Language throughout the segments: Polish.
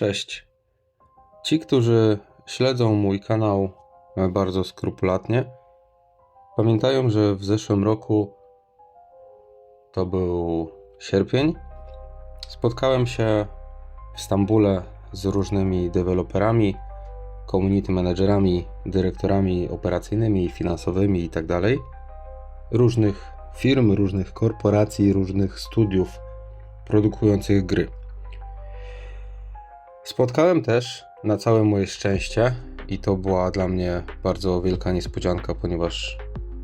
Cześć. Ci, którzy śledzą mój kanał bardzo skrupulatnie, pamiętają, że w zeszłym roku, to był sierpień, spotkałem się w Stambule z różnymi deweloperami, community managerami, dyrektorami operacyjnymi, finansowymi itd. Różnych firm, różnych korporacji, różnych studiów produkujących gry. Spotkałem też, na całe moje szczęście, i to była dla mnie bardzo wielka niespodzianka, ponieważ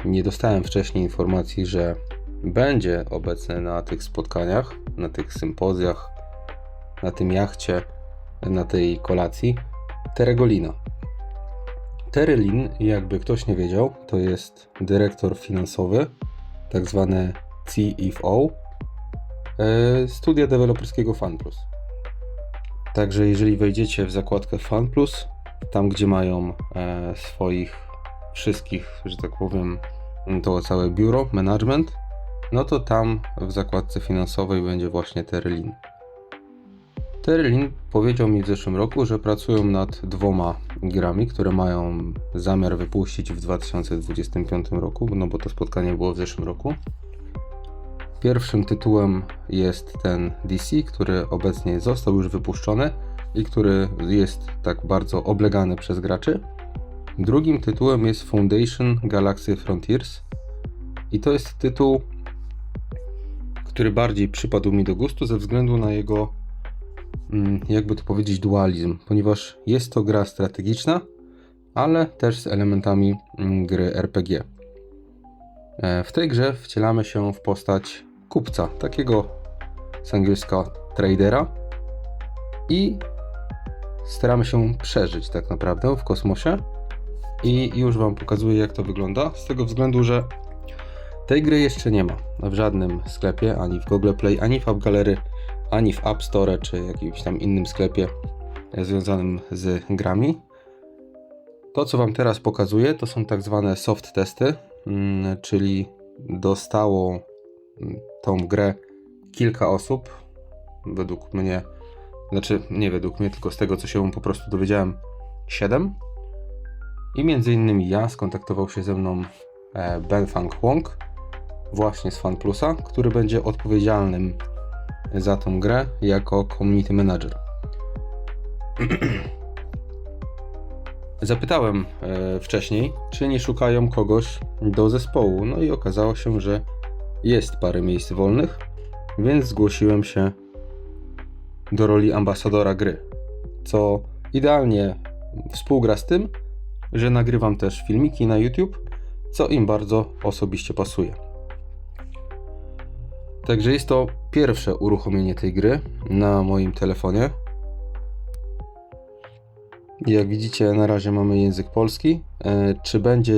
nie dostałem wcześniej informacji, że będzie obecny na tych spotkaniach, na tych sympozjach, na tym jachcie, na tej kolacji Terry Golina. Terry Lin, jakby ktoś nie wiedział, to jest dyrektor finansowy, tak zwane CFO, studia deweloperskiego FunPlus. Także jeżeli wejdziecie w zakładkę FunPlus, tam gdzie mają swoich wszystkich, że tak powiem, to całe biuro, management, no to tam w zakładce finansowej będzie właśnie Terry Lin. Terry Lin powiedział mi w zeszłym roku, że pracują nad 2 grami, które mają zamiar wypuścić w 2025 roku, no bo to spotkanie było w zeszłym roku. Pierwszym tytułem jest ten DC, który obecnie został już wypuszczony i który jest tak bardzo oblegany przez graczy. Drugim tytułem jest Foundation Galaxy Frontiers i to jest tytuł, który bardziej przypadł mi do gustu ze względu na jego, jakby to powiedzieć, dualizm, ponieważ jest to gra strategiczna, ale też z elementami gry RPG. W tej grze wcielamy się w postać kupca, takiego z angielska tradera, i staramy się przeżyć tak naprawdę w kosmosie. I już Wam pokazuję, jak to wygląda, z tego względu, że tej gry jeszcze nie ma w żadnym sklepie, ani w Google Play, ani w App Gallery, ani w App Store, czy jakimś tam innym sklepie związanym z grami. To, co Wam teraz pokazuję, to są tak zwane soft testy, czyli dostało tą grę kilka osób, według mnie, znaczy nie według mnie, tylko z tego, co się po prostu dowiedziałem, 7. I między innymi skontaktował się ze mną Ben Fang Wong, właśnie z FunPlusa, który będzie odpowiedzialnym za tą grę jako community manager. Zapytałem wcześniej, czy nie szukają kogoś do zespołu, no i okazało się, że jest parę miejsc wolnych, więc zgłosiłem się do roli ambasadora gry, co idealnie współgra z tym, że nagrywam też filmiki na YouTube, co im bardzo osobiście pasuje. Także jest to pierwsze uruchomienie tej gry na moim telefonie. Jak widzicie, na razie mamy język polski. Czy będzie,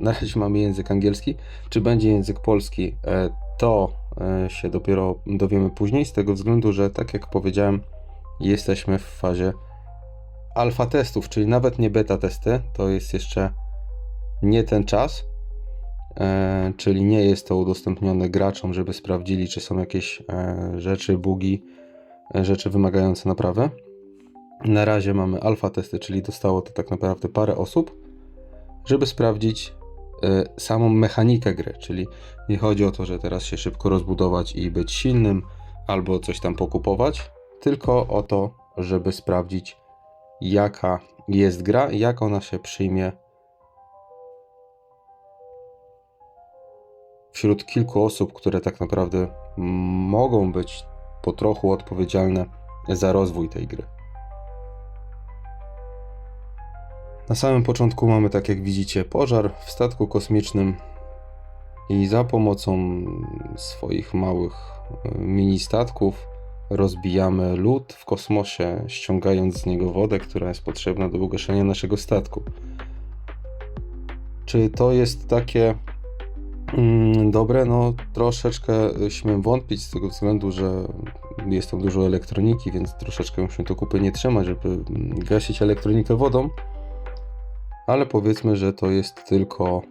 na razie mamy język angielski. Czy będzie język polski, to się dopiero dowiemy później, z tego względu, że tak jak powiedziałem, jesteśmy w fazie alfa testów, czyli nawet nie beta testy, to jest jeszcze nie ten czas, czyli nie jest to udostępnione graczom, żeby sprawdzili, czy są jakieś rzeczy, bugi, rzeczy wymagające naprawy. Na razie mamy alfa testy, czyli dostało to tak naprawdę parę osób, żeby sprawdzić samą mechanikę gry, czyli nie chodzi o to, że teraz się szybko rozbudować i być silnym, albo coś tam pokupować, tylko o to, żeby sprawdzić, jaka jest gra i jak ona się przyjmie wśród kilku osób, które tak naprawdę mogą być po trochu odpowiedzialne za rozwój tej gry. Na samym początku mamy, tak jak widzicie, pożar w statku kosmicznym i za pomocą swoich małych mini statków rozbijamy lód w kosmosie, ściągając z niego wodę, która jest potrzebna do ugaszenia naszego statku. Czy to jest takie dobre? No troszeczkę śmiem wątpić, z tego względu, że jest tam dużo elektroniki, więc troszeczkę musimy to kupy nie trzymać, żeby gasić elektronikę wodą. Ale powiedzmy, że to jest tylko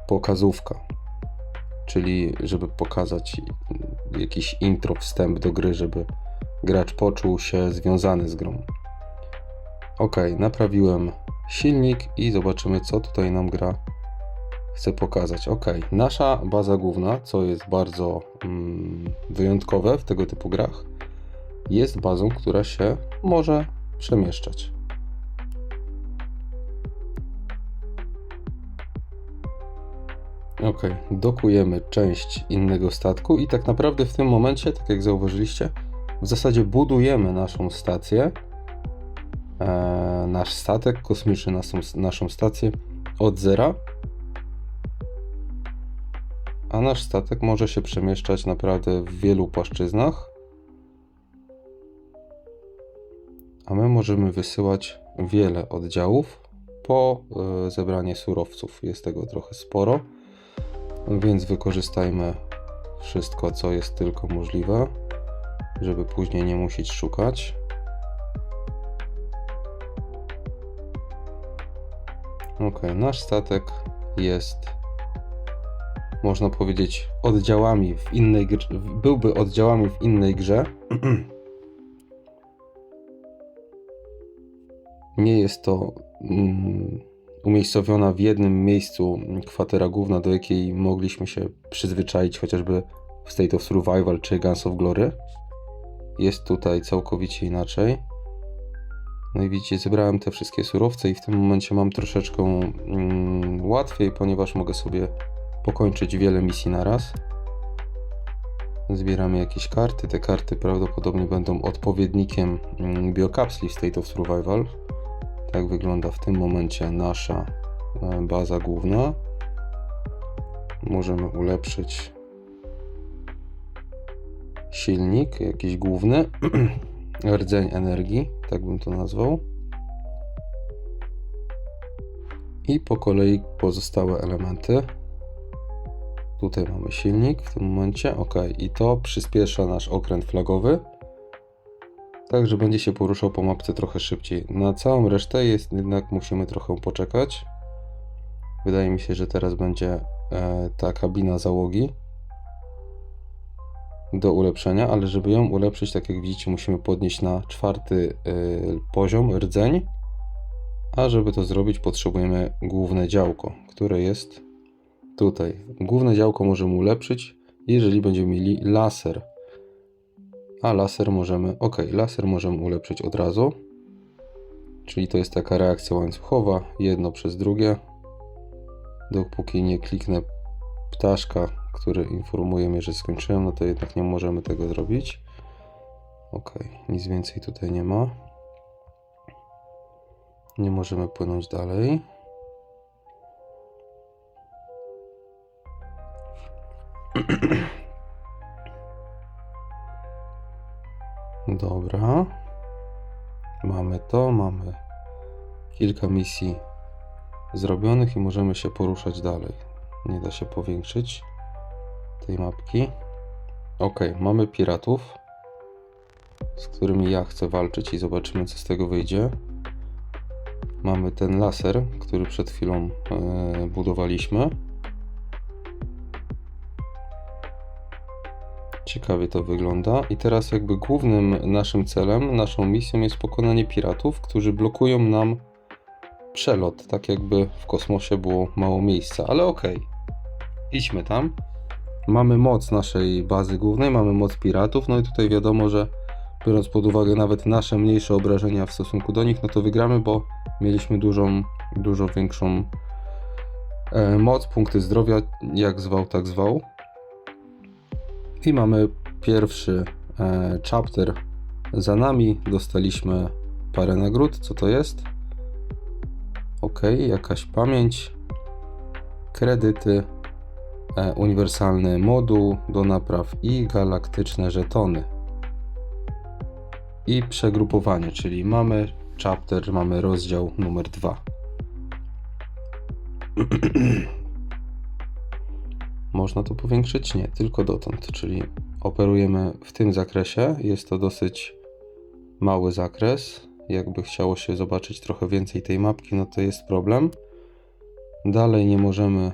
pokazówka, czyli żeby pokazać jakiś intro, wstęp do gry, żeby gracz poczuł się związany z grą. Ok, naprawiłem silnik i zobaczymy, co tutaj nam gra chce pokazać. Ok, nasza baza główna, co jest bardzo wyjątkowe w tego typu grach, jest bazą, która się może przemieszczać. Ok, dokujemy część innego statku i tak naprawdę w tym momencie, tak jak zauważyliście, w zasadzie budujemy naszą stację, nasz statek kosmiczny, naszą stację od zera, a nasz statek może się przemieszczać naprawdę w wielu płaszczyznach, a my możemy wysyłać wiele oddziałów po zebranie surowców. Jest tego trochę sporo, więc wykorzystajmy wszystko, co jest tylko możliwe, żeby później nie musieć szukać. Ok, nasz statek jest, można powiedzieć, oddziałami w innej grze, byłby oddziałami w innej grze. Nie jest to umiejscowiona w jednym miejscu kwatera główna, do jakiej mogliśmy się przyzwyczaić chociażby w State of Survival czy Guns of Glory. Jest tutaj całkowicie inaczej. No i widzicie, zebrałem te wszystkie surowce i w tym momencie mam troszeczkę łatwiej, ponieważ mogę sobie pokończyć wiele misji na raz. Zbieramy jakieś karty. Te karty prawdopodobnie będą odpowiednikiem biokapsli w State of Survival. Tak wygląda w tym momencie nasza baza główna. Możemy ulepszyć silnik jakiś główny, rdzeń energii, tak bym to nazwał. I po kolei pozostałe elementy. Tutaj mamy silnik w tym momencie, ok, i to przyspiesza nasz okręt flagowy, tak że będzie się poruszał po mapce trochę szybciej. Na całą resztę jednak musimy trochę poczekać. Wydaje mi się, że teraz będzie ta kabina załogi do ulepszenia, ale żeby ją ulepszyć, tak jak widzicie, musimy podnieść na 4. poziom rdzeń, a żeby to zrobić, potrzebujemy główne działko, które jest tutaj. Główne działko możemy ulepszyć, jeżeli będziemy mieli laser. A laser możemy, laser możemy ulepszyć od razu. Czyli to jest taka reakcja łańcuchowa, jedno przez drugie. Dopóki nie kliknę ptaszka, który informuje mnie, że skończyłem, no to jednak nie możemy tego zrobić. Ok, nic więcej tutaj nie ma. Nie możemy płynąć dalej. Dobra. Mamy to, mamy kilka misji zrobionych i możemy się poruszać dalej. Nie da się powiększyć tej mapki. Ok, mamy piratów, z którymi ja chcę walczyć i zobaczymy, co z tego wyjdzie. Mamy ten laser, który przed chwilą budowaliśmy. Ciekawie to wygląda. I teraz jakby głównym naszym celem, naszą misją jest pokonanie piratów, którzy blokują nam przelot. Tak jakby w kosmosie było mało miejsca, ale okej. Idźmy tam. Mamy moc naszej bazy głównej, mamy moc piratów, no i tutaj wiadomo, że biorąc pod uwagę nawet nasze mniejsze obrażenia w stosunku do nich, no to wygramy, bo mieliśmy dużo większą moc, punkty zdrowia, jak zwał, tak zwał. I mamy pierwszy chapter za nami, dostaliśmy parę nagród, co to jest? Ok, jakaś pamięć, kredyty, uniwersalny moduł do napraw i galaktyczne żetony. I przegrupowanie, czyli mamy chapter, mamy rozdział numer 2. Można to powiększyć? Nie, tylko dotąd, czyli operujemy w tym zakresie. Jest to dosyć mały zakres. Jakby chciało się zobaczyć trochę więcej tej mapki, no to jest problem. Dalej nie możemy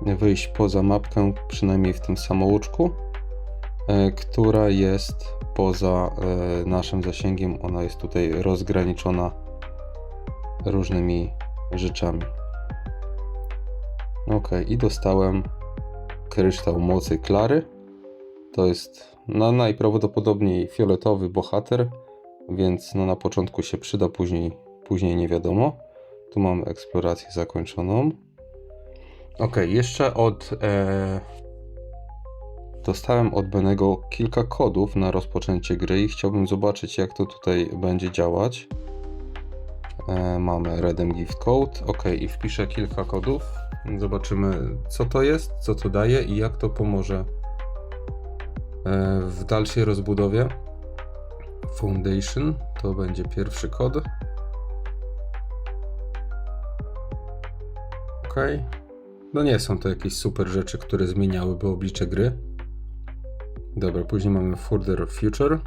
wyjść poza mapkę, przynajmniej w tym samouczku. która jest poza naszym zasięgiem. Ona jest tutaj rozgraniczona różnymi rzeczami. Ok, i dostałem kryształ mocy Klary. To jest najprawdopodobniej fioletowy bohater, więc na początku się przyda, później nie wiadomo. Tu mamy eksplorację zakończoną. Ok, jeszcze dostałem od Benego kilka kodów na rozpoczęcie gry i chciałbym zobaczyć, jak to tutaj będzie działać. Mamy Redeem Gift Code. Ok, i wpiszę kilka kodów. Zobaczymy, co to jest, co to daje i jak to pomoże w dalszej rozbudowie. Foundation to będzie pierwszy kod. Ok. No nie są to jakieś super rzeczy, które zmieniałyby oblicze gry. Dobra, później mamy Further Future.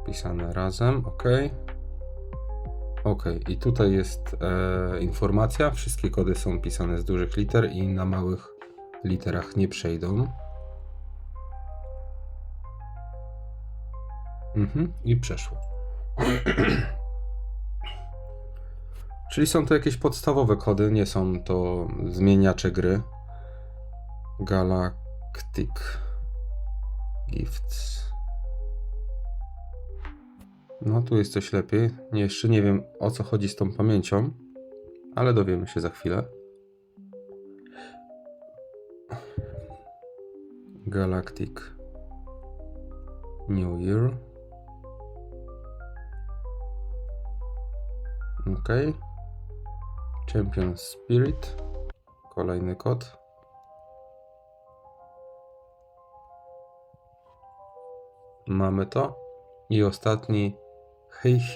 Pisane razem, ok. Ok, i tutaj jest informacja. Wszystkie kody są pisane z dużych liter i na małych literach nie przejdą. I przeszło. Czyli są to jakieś podstawowe kody, nie są to zmieniacze gry. Galactic Gifts. No tu jest coś lepiej. Jeszcze nie wiem, o co chodzi z tą pamięcią, ale dowiemy się za chwilę. Galactic New Year. Ok. Champion Spirit. Kolejny kod. Mamy to. I ostatni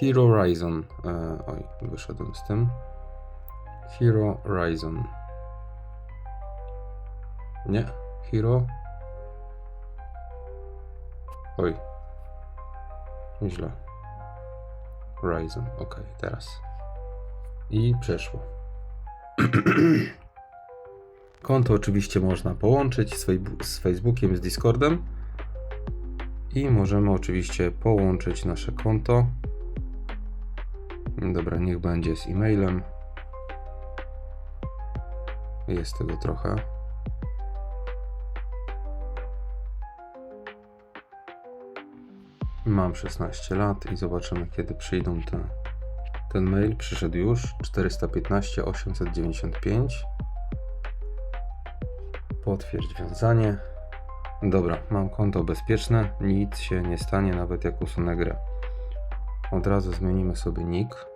Hero Horizon. Oj, wyszedłem z tym. Hero Horizon. Nie, Hero. Oj. Źle. Horizon. Ok, teraz. I przeszło. Konto oczywiście można połączyć z Facebookiem, z Discordem. I możemy oczywiście połączyć nasze konto. Dobra, niech będzie z e-mailem. Jest tego trochę. Mam 16 lat i zobaczymy, kiedy przyjdą ten mail. Przyszedł już 415 895. Potwierdź wiązanie. Dobra, mam konto bezpieczne, nic się nie stanie, nawet jak usunę grę. Od razu zmienimy sobie nick.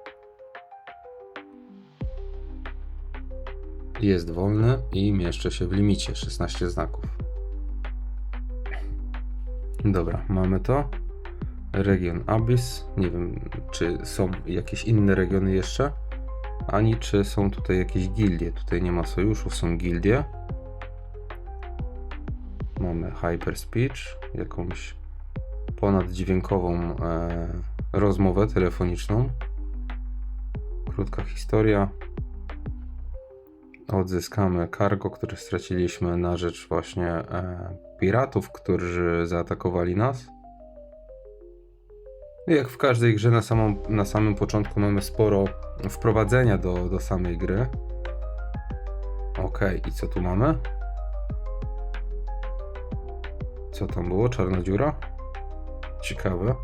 Jest wolny i mieszczę się w limicie 16 znaków. Dobra, mamy to. Region Abyss. Nie wiem, czy są jakieś inne regiony jeszcze, ani czy są tutaj jakieś gildie. Tutaj nie ma sojuszów, są gildie. Mamy Hyperspeech, jakąś ponaddźwiękową rozmowę telefoniczną. Krótka historia. Odzyskamy cargo, które straciliśmy na rzecz właśnie piratów, którzy zaatakowali nas. Jak w każdej grze na samym początku mamy sporo wprowadzenia do samej gry. Ok, i co tu mamy? Co tam było? Czarna dziura? Ciekawe.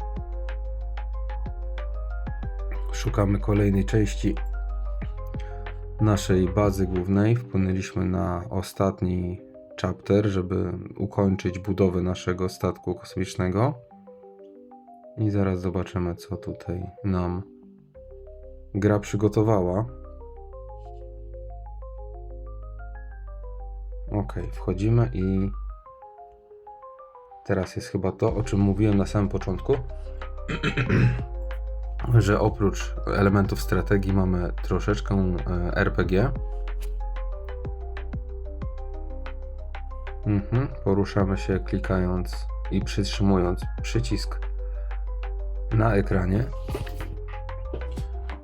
Szukamy kolejnej części naszej bazy głównej. Wpłynęliśmy na ostatni chapter, żeby ukończyć budowę naszego statku kosmicznego. I zaraz zobaczymy, co tutaj nam gra przygotowała. Ok, wchodzimy i teraz jest chyba to, o czym mówiłem na samym początku, że oprócz elementów strategii mamy troszeczkę RPG. Poruszamy się klikając i przytrzymując przycisk na ekranie.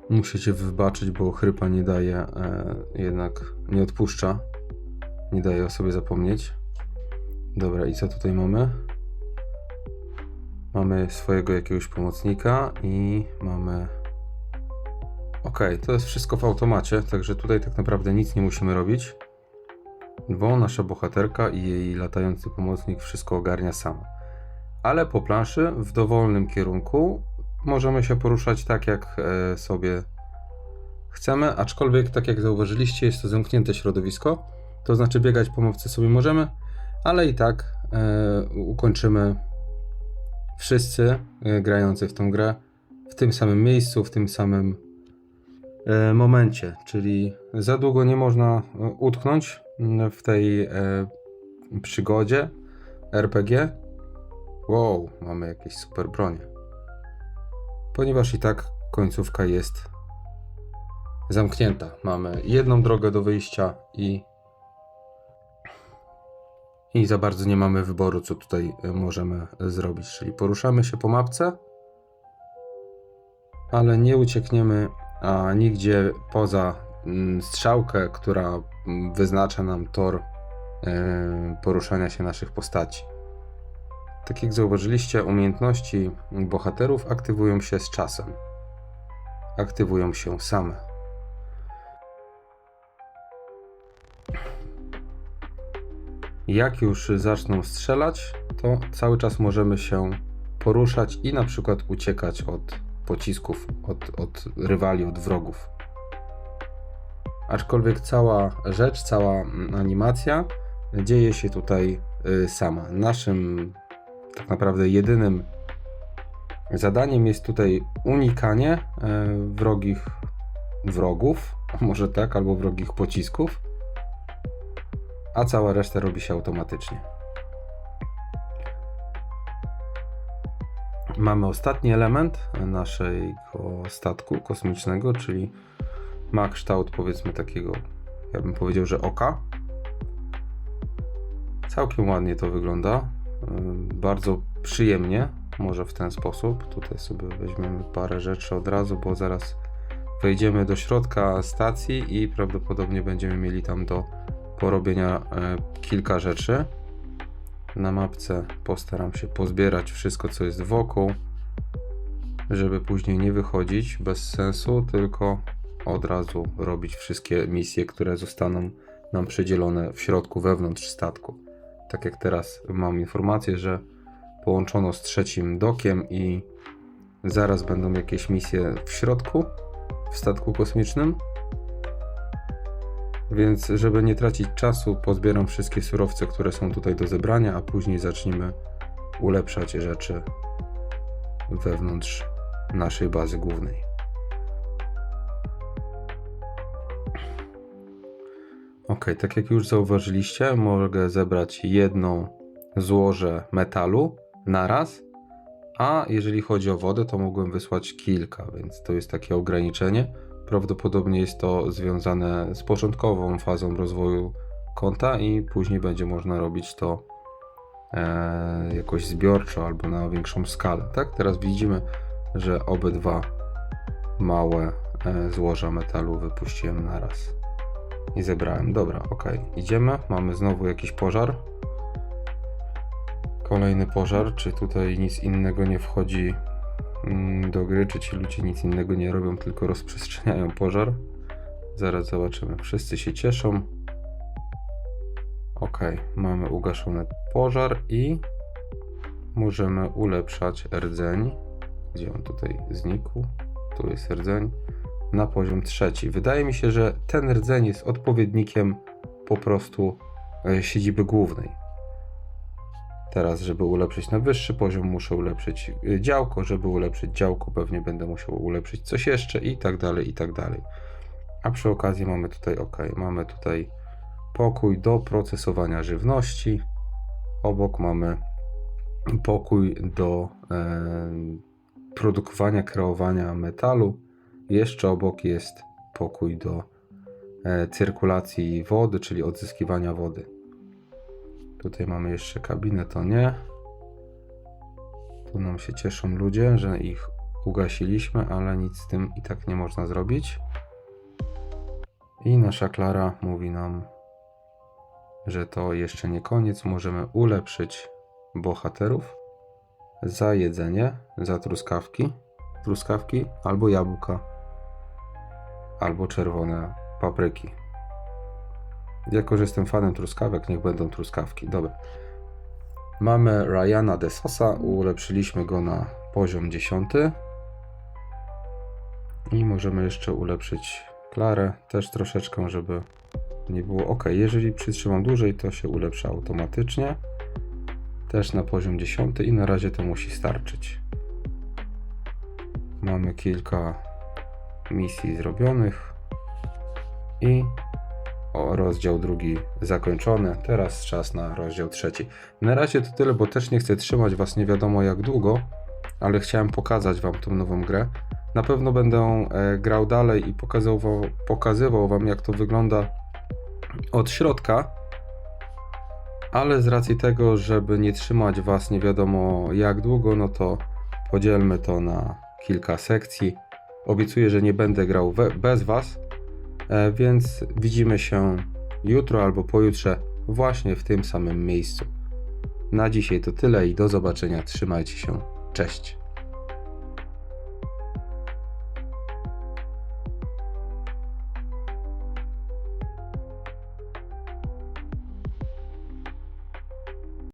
Musicie wybaczyć, bo chrypa nie daje, jednak nie odpuszcza. nie daje o sobie zapomnieć. Dobra, i co tutaj mamy? Mamy swojego jakiegoś pomocnika i mamy... Ok, to jest wszystko w automacie, także tutaj tak naprawdę nic nie musimy robić, bo nasza bohaterka i jej latający pomocnik wszystko ogarnia sama. Ale po planszy w dowolnym kierunku możemy się poruszać tak, jak sobie chcemy, aczkolwiek tak jak zauważyliście, jest to zamknięte środowisko, to znaczy biegać po mapce sobie możemy, ale i tak ukończymy wszyscy grający w tą grę w tym samym miejscu, w tym samym momencie, czyli za długo nie można utknąć w tej przygodzie RPG. Wow, mamy jakieś super bronie. Ponieważ i tak końcówka jest zamknięta. Mamy jedną drogę do wyjścia i za bardzo nie mamy wyboru, co tutaj możemy zrobić. Czyli poruszamy się po mapce, ale nie uciekniemy nigdzie poza strzałkę, która wyznacza nam tor poruszania się naszych postaci. Tak jak zauważyliście, umiejętności bohaterów aktywują się z czasem. Aktywują się same. Jak już zaczną strzelać, to cały czas możemy się poruszać i na przykład uciekać od pocisków, od rywali, od wrogów. Aczkolwiek cała rzecz, cała animacja dzieje się tutaj sama. Naszym tak naprawdę jedynym zadaniem jest tutaj unikanie wrogów, może tak, albo wrogich pocisków, a cała reszta robi się automatycznie. Mamy ostatni element naszego statku kosmicznego, czyli ma kształt, powiedzmy, takiego, ja bym powiedział, że oka. Całkiem ładnie to wygląda, bardzo przyjemnie, może w ten sposób. Tutaj sobie weźmiemy parę rzeczy od razu, bo zaraz wejdziemy do środka stacji i prawdopodobnie będziemy mieli tam do porobienia kilka rzeczy. Na mapce postaram się pozbierać wszystko, co jest wokół, żeby później nie wychodzić bez sensu, tylko od razu robić wszystkie misje, które zostaną nam przydzielone w środku, wewnątrz statku. Tak jak teraz mam informację, że połączono z trzecim dokiem i zaraz będą jakieś misje w środku, w statku kosmicznym. Więc żeby nie tracić czasu, pozbieram wszystkie surowce, które są tutaj do zebrania, a później zaczniemy ulepszać rzeczy wewnątrz naszej bazy głównej. Ok, tak jak już zauważyliście, mogę zebrać jedno złoże metalu naraz, a jeżeli chodzi o wodę, to mogłem wysłać kilka, więc to jest takie ograniczenie. Prawdopodobnie jest to związane z początkową fazą rozwoju konta i później będzie można robić to jakoś zbiorczo albo na większą skalę. Tak, teraz widzimy, że obydwa małe złoża metalu wypuściłem naraz i zebrałem. Dobra, ok, idziemy. Mamy znowu jakiś pożar. Kolejny pożar. Czy tutaj nic innego nie wchodzi do gry, czy ci ludzie nic innego nie robią, tylko rozprzestrzeniają pożar? Zaraz zobaczymy. Wszyscy się cieszą. Ok, mamy ugaszony pożar i możemy ulepszać rdzeń. Gdzie on tutaj znikł? Tu jest rdzeń. Na poziom 3. Wydaje mi się, że ten rdzeń jest odpowiednikiem po prostu siedziby głównej. Teraz, żeby ulepszyć na wyższy poziom, muszę ulepszyć działko. Żeby ulepszyć działko, pewnie będę musiał ulepszyć coś jeszcze i tak dalej, i tak dalej. A przy okazji mamy tutaj, mamy tutaj pokój do procesowania żywności. Obok mamy pokój do produkowania, kreowania metalu. Jeszcze obok jest pokój do cyrkulacji wody, czyli odzyskiwania wody. Tutaj mamy jeszcze kabinę, to nie. Tu nam się cieszą ludzie, że ich ugasiliśmy, ale nic z tym i tak nie można zrobić. I nasza Klara mówi nam, że to jeszcze nie koniec. Możemy ulepszyć bohaterów za jedzenie, za truskawki albo jabłka, albo czerwone papryki. Jako że jestem fanem truskawek, niech będą truskawki. Dobra. Mamy Ryana de Sosa, ulepszyliśmy go na poziom 10. I możemy jeszcze ulepszyć Klarę, też troszeczkę, żeby nie było ok. Jeżeli przytrzymam dłużej, to się ulepsza automatycznie. Też na poziom 10 i na razie to musi starczyć. Mamy kilka misji zrobionych i rozdział drugi zakończony. Teraz czas na rozdział trzeci. Na razie to tyle, bo też nie chcę trzymać Was nie wiadomo jak długo, ale chciałem pokazać Wam tą nową grę. Na pewno będę grał dalej i pokazywał Wam jak to wygląda od środka, ale z racji tego, żeby nie trzymać Was nie wiadomo jak długo, no to podzielmy to na kilka sekcji. Obiecuję, że nie będę grał bez Was, więc widzimy się jutro albo pojutrze właśnie w tym samym miejscu. Na dzisiaj to tyle i do zobaczenia. Trzymajcie się. Cześć.